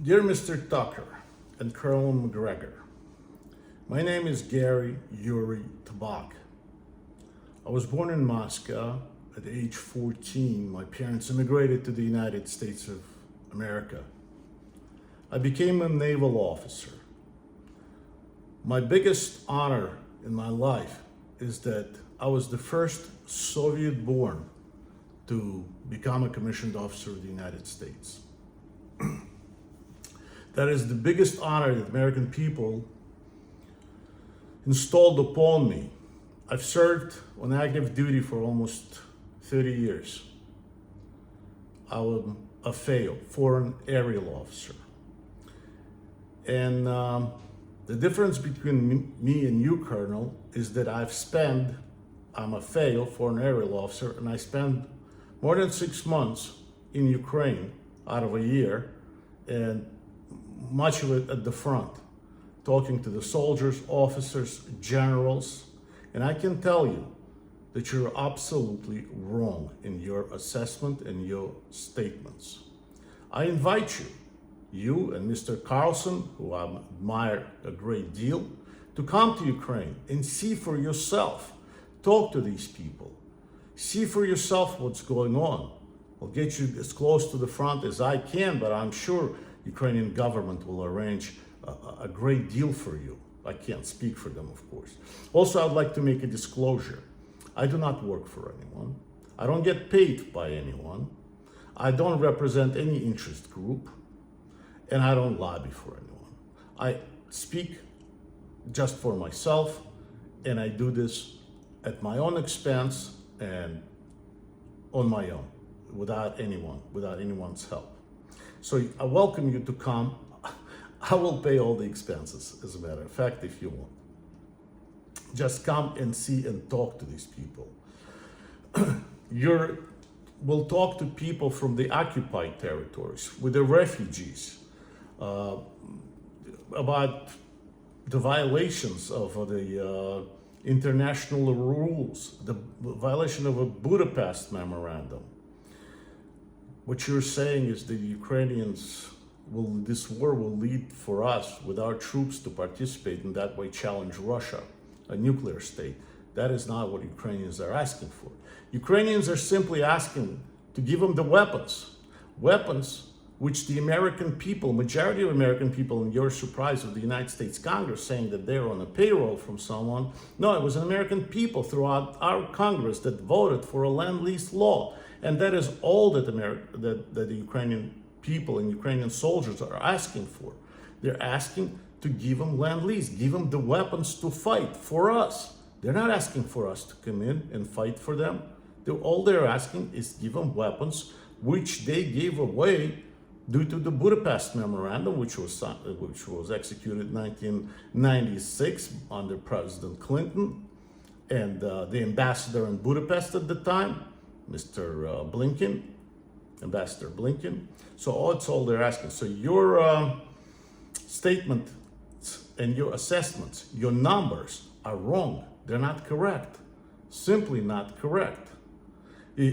Dear Mr. Tucker and Colonel McGregor, my name is Yuri Tabach. I was born in Moscow. At age 14, my parents immigrated to the United States of America. I became a naval officer. My biggest honor in my life is that I was the first Soviet-born to become a commissioned officer of the United States. That is the biggest honor that American people installed upon me. I've served on active duty for almost 30 years. I am a FAO, Foreign Aerial Officer. And the difference between me and you, Colonel, is that I'm a FAO, Foreign Aerial Officer, and I spent more than 6 months in Ukraine out of a year, and much of it at the front, talking to the soldiers, officers, generals, and I can tell you that you're absolutely wrong in your assessment and your statements. I invite you and Mr. Carlson, who I admire a great deal, to come to Ukraine and see for yourself. Talk to these people. See for yourself what's going on. I'll get you as close to the front as I can, but I'm sure Ukrainian government will arrange a great deal for you. I can't speak for them, of course. Also, I'd like to make a disclosure. I do not work for anyone. I don't get paid by anyone. I don't represent any interest group, and I don't lobby for anyone. I speak just for myself, and I do this at my own expense and on my own, without anyone's help. So I welcome you to come. I will pay all the expenses, as a matter of fact, if you want. Just come and see and talk to these people. We'll talk to people from the occupied territories, with the refugees, about the violations of the international rules, the violation of a Budapest memorandum. What you're saying is the Ukrainians this war will lead for us with our troops to participate in that way, challenge Russia, a nuclear state. That is not what Ukrainians are asking for. Ukrainians are simply asking to give them the weapons which the American people, majority of American people, and you're surprised of the United States Congress saying that they're on a payroll from someone. No, it was an American people throughout our Congress that voted for a Ленд Лиза law. And that is all that the Ukrainian people and Ukrainian soldiers are asking for. They're asking to give them Ленд Лиза, give them the weapons to fight for us. They're not asking for us to come in and fight for them. All they're asking is give them weapons which they gave away due to the Budapest memorandum, which was executed in 1996 under President Clinton and the ambassador in Budapest at the time, Mr. Blinken, Ambassador Blinken. So that's all they're asking. So your statement and your assessments, your numbers are wrong. They're not correct. Simply not correct.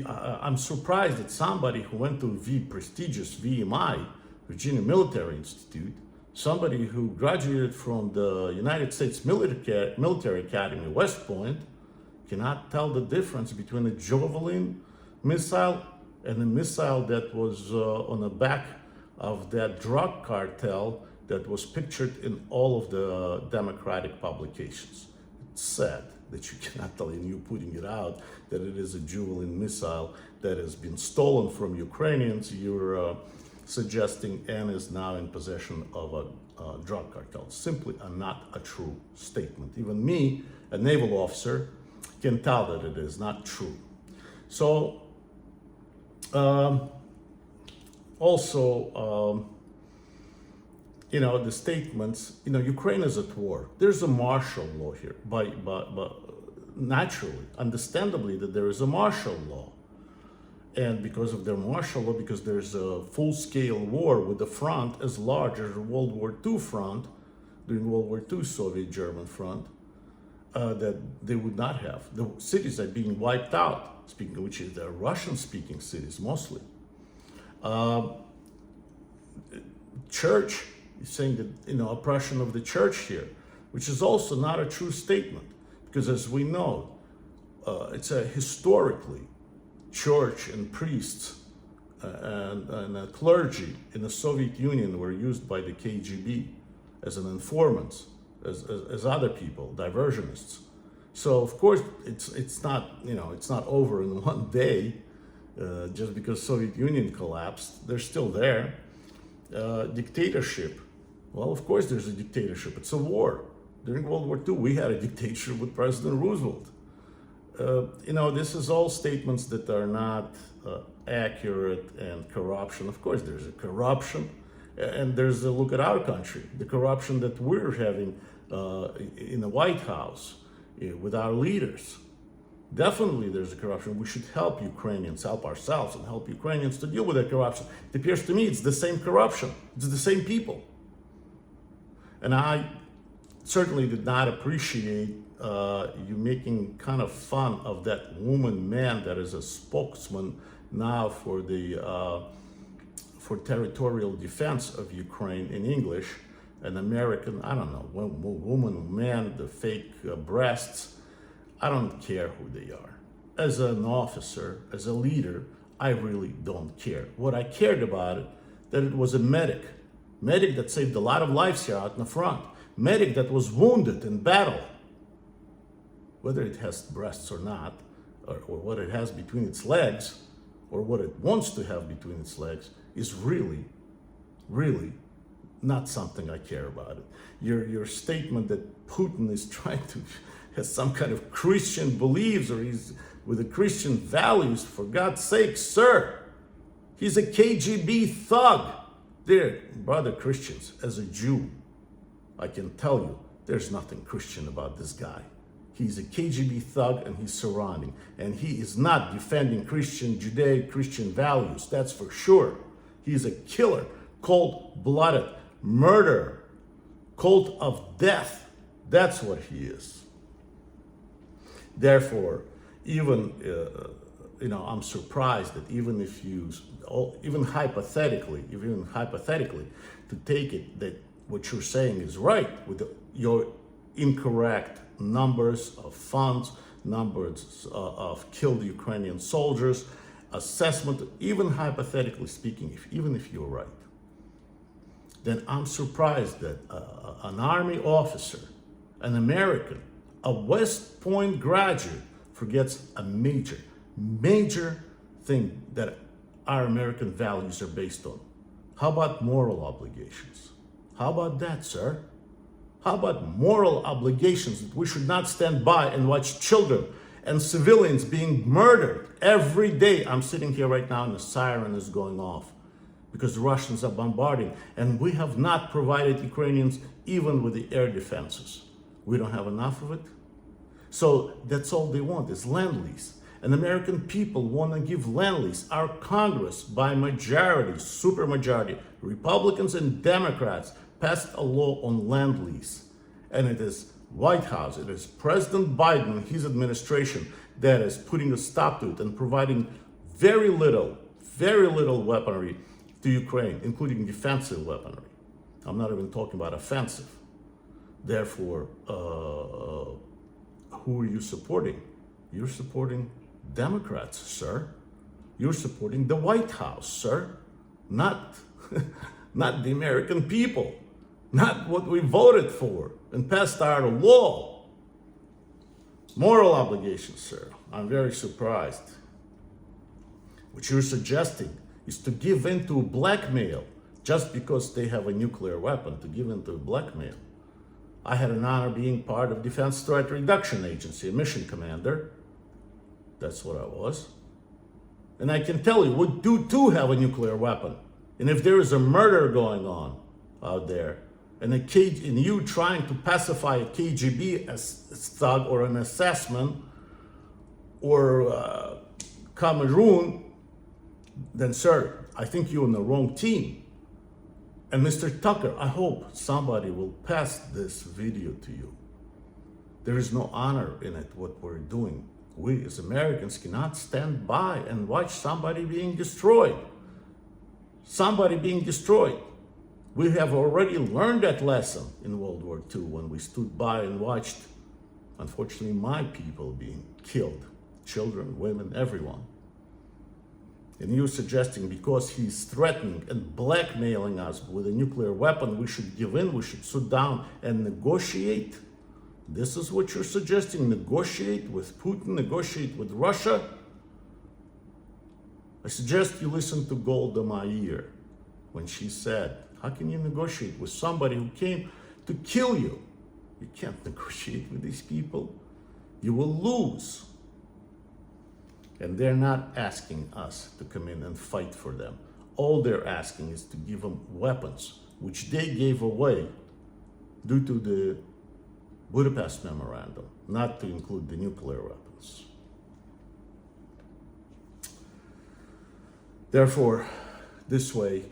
I'm surprised that somebody who went to prestigious VMI, Virginia Military Institute, somebody who graduated from the United States Military Academy, West Point, cannot tell the difference between a Javelin missile and a missile that was on the back of that drug cartel that was pictured in all of the Democratic publications. It's sad that you cannot tell, and you putting it out, that it is a Javelin missile that has been stolen from Ukrainians, you're suggesting, and is now in possession of a drug cartel. Simply not a true statement. Even me, a naval officer, can tell that it is not true. So, the statements, Ukraine is at war. There's a martial law here, but naturally, understandably, that there is a martial law. And because of their martial law, because there's a full-scale war with the front as large as the World War II front, during World War II Soviet-German front, that they would not have. The cities are being wiped out, which is the Russian-speaking cities mostly. church. He's saying that, oppression of the church here, which is also not a true statement, because as we know, it's a historically church and priests and clergy in the Soviet Union were used by the KGB as an informants, as other people, diversionists. So of course it's not over in one day just because Soviet Union collapsed. They're still there. Dictatorship. Well, of course there's a dictatorship. It's a war. During World War II, we had a dictatorship with President Roosevelt. This is all statements that are not accurate, and corruption. Of course, there's a corruption, and there's a look at our country, the corruption that we're having in the White House with our leaders. Definitely there's a corruption. We should help Ukrainians, help ourselves, and help Ukrainians to deal with that corruption. It appears to me it's the same corruption. It's the same people. And I certainly did not appreciate you making kind of fun of that woman man that is a spokesman now for the for territorial defense of Ukraine in English, an American, I don't know, woman, man, the fake breasts. I don't care who they are. As an officer, as a leader, I really don't care. What I cared about it, that it was a medic that saved a lot of lives here out in the front, medic that was wounded in battle. Whether it has breasts or not, or what it has between its legs, or what it wants to have between its legs, is really, really not something I care about. Your statement that Putin is trying to, has some kind of Christian beliefs, or he's with the Christian values, for God's sake, sir, he's a KGB thug. Dear brother Christians, as a Jew, I can tell you, there's nothing Christian about this guy. He's a KGB thug, and he's surrounding. And he is not defending Christian, Judeo-Christian values, that's for sure. He's a killer, cold-blooded murderer, cult of death. That's what he is. Therefore, even, I'm surprised that even hypothetically, to take it that what you're saying is right with your incorrect numbers of funds, numbers of killed Ukrainian soldiers, assessment, even hypothetically speaking, even if you're right, then I'm surprised that an Army officer, an American, a West Point graduate, forgets a major thing that our American values are based on. How about moral obligations? How about that, sir? How about moral obligations that we should not stand by and watch children and civilians being murdered every day? I'm sitting here right now and the siren is going off because the Russians are bombarding, and we have not provided Ukrainians even with the air defenses. We don't have enough of it. So that's all they want is Ленд Лиза. And American people want to give Ленд Лиза. Our Congress, by majority, supermajority, Republicans and Democrats, passed a law on Ленд Лиза. And it is White House, it is President Biden and his administration that is putting a stop to it and providing very little weaponry to Ukraine, including defensive weaponry. I'm not even talking about offensive. Therefore, who are you supporting? You're supporting Democrats, sir. You're supporting the White House, sir. Not the American people. Not what we voted for and passed our law. Moral obligations, sir. I'm very surprised. What you're suggesting is to give in to blackmail just because they have a nuclear weapon, to give in to blackmail. I had an honor being part of Defense Threat Reduction Agency, a mission commander. That's what I was. And I can tell you, we do too have a nuclear weapon. And if there is a murder going on out there, and you trying to pacify a KGB as thug or an assessment or Cameroon, then sir, I think you're on the wrong team. And Mr. Tucker, I hope somebody will pass this video to you. There is no honor in it, what we're doing. We as Americans cannot stand by and watch somebody being destroyed. Somebody being destroyed. We have already learned that lesson in World War II when we stood by and watched, unfortunately, my people being killed. Children, women, everyone. And you're suggesting because he's threatening and blackmailing us with a nuclear weapon, we should give in, we should sit down and negotiate? This is what you're suggesting? Negotiate with Putin, negotiate with Russia? I suggest you listen to Golda Meir when she said, how can you negotiate with somebody who came to kill you? You can't negotiate with these people. You will lose. And they're not asking us to come in and fight for them. All they're asking is to give them weapons, which they gave away due to the Budapest Memorandum, not to include the nuclear weapons. Therefore, this way,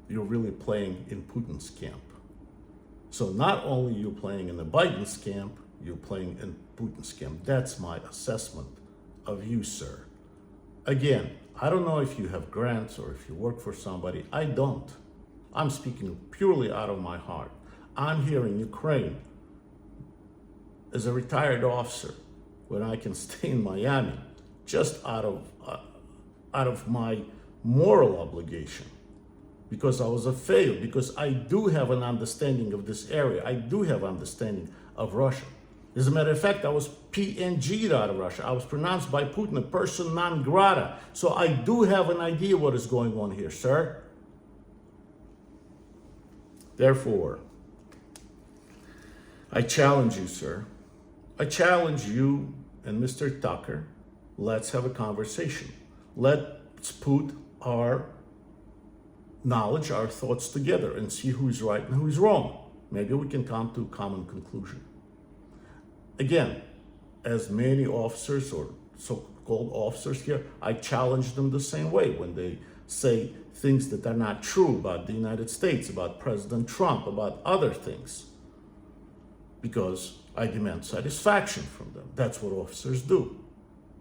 you're really playing in Putin's camp. So not only you're playing in the Biden's camp, you're playing in Putin's camp. That's my assessment of you, sir. Again, I don't know if you have grants or if you work for somebody. I don't. I'm speaking purely out of my heart. I'm here in Ukraine as a retired officer when I can stay in Miami just out of my moral obligation, because I was a failure, because I do have an understanding of this area. I do have understanding of Russia. As a matter of fact, I was PNG'd out of Russia. I was pronounced by Putin a person non grata. So I do have an idea what is going on here, sir. Therefore, I challenge you, sir. I challenge you and Mr. Tucker. Let's have a conversation. Let's put our knowledge, our thoughts together and see who's right and who's wrong. Maybe we can come to a common conclusion. Again, as many officers or so-called officers here, I challenge them the same way when they say things that are not true about the United States, about President Trump, about other things, because I demand satisfaction from them. That's what officers do.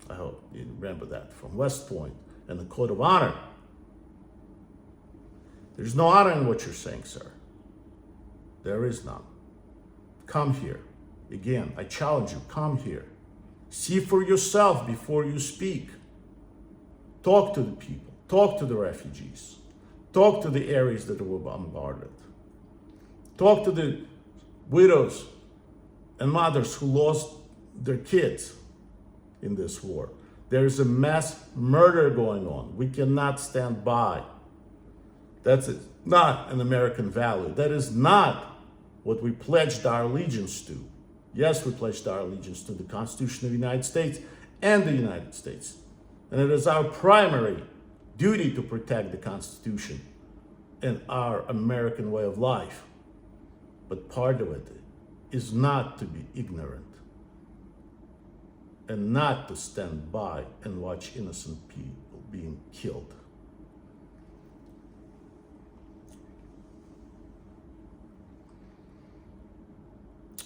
I hope you remember that from West Point and the Code of Honor. There's no honor in what you're saying, sir. There is none. Come here. Again, I challenge you, come here. See for yourself before you speak. Talk to the people. Talk to the refugees. Talk to the areas that were bombarded. Talk to the widows and mothers who lost their kids in this war. There is a mass murder going on. We cannot stand by. That's not an American value. That is not what we pledged our allegiance to. Yes, we pledged our allegiance to the Constitution of the United States and the United States. And it is our primary duty to protect the Constitution and our American way of life. But part of it is not to be ignorant and not to stand by and watch innocent people being killed.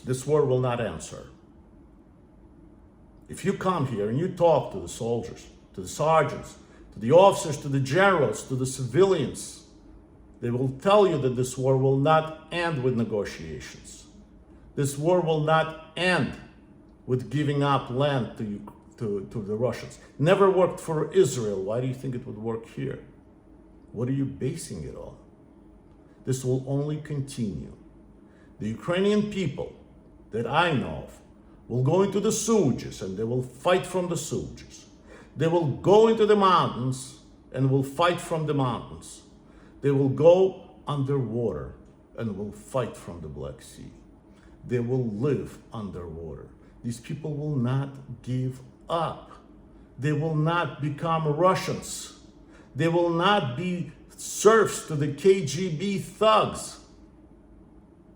This war will not end, sir. If you come here and you talk to the soldiers, to the sergeants, to the officers, to the generals, to the civilians, they will tell you that this war will not end with negotiations. This war will not end with giving up land to the Russians. Never worked for Israel. Why do you think it would work here? What are you basing it on? This will only continue. The Ukrainian people that I know of will go into the sewers and they will fight from the sewers. They will go into the mountains and will fight from the mountains. They will go underwater and will fight from the Black Sea. They will live underwater. These people will not give up. They will not become Russians. They will not be serfs to the KGB thugs.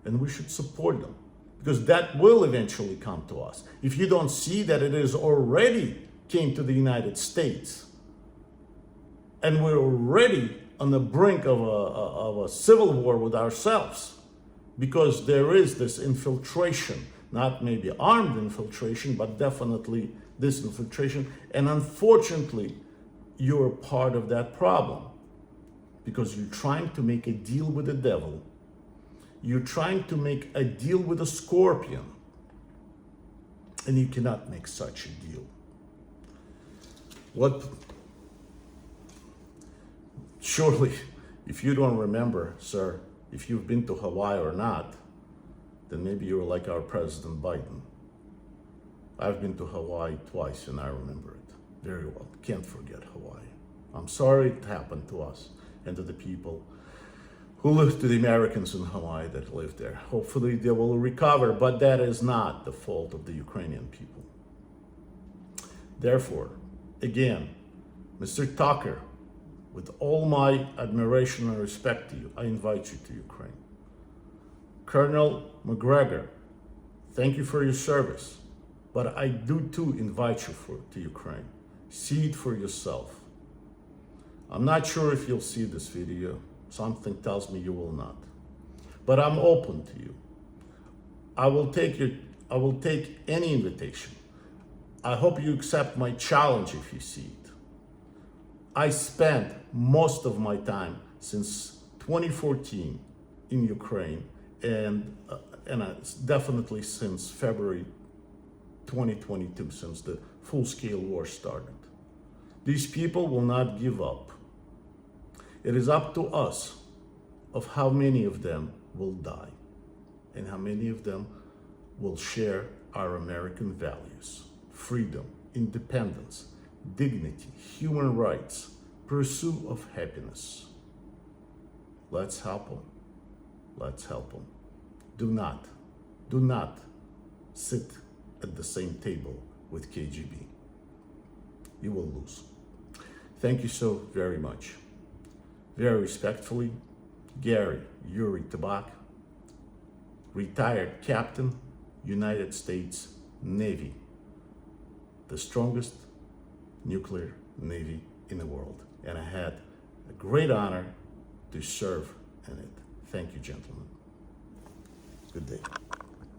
And we should support them, because that will eventually come to us. If you don't see that it is already came to the United States, and we're already on the brink of a civil war with ourselves, because there is this infiltration, not maybe armed infiltration, but definitely this infiltration. And unfortunately, you're part of that problem, because you're trying to make a deal with the devil You're trying to make a deal with a scorpion, and you cannot make such a deal. Surely, if you don't remember, sir, if you've been to Hawaii or not, then maybe you're like our President Biden. I've been to Hawaii twice and I remember it very well. Can't forget Hawaii. I'm sorry it happened to us and to the people who live, to the Americans in Hawaii that live there. Hopefully they will recover, but that is not the fault of the Ukrainian people. Therefore, again, Mr. Tucker, with all my admiration and respect to you, I invite you to Ukraine. Colonel McGregor, thank you for your service, but I do too invite you to Ukraine. See it for yourself. I'm not sure if you'll see this video. Something tells me you will not. But I'm open to you. I will take any invitation. I hope you accept my challenge if you see it. I spent most of my time since 2014 in Ukraine and definitely since February 2022, since the full-scale war started. These people will not give up. It is up to us of how many of them will die and how many of them will share our American values: freedom, independence, dignity, human rights, pursuit of happiness. Let's help them. Let's help them. Do not sit at the same table with KGB. You will lose. Thank you so very much. Very respectfully, Yuri Tabach, retired captain, United States Navy, the strongest nuclear navy in the world. And I had a great honor to serve in it. Thank you, gentlemen. Good day.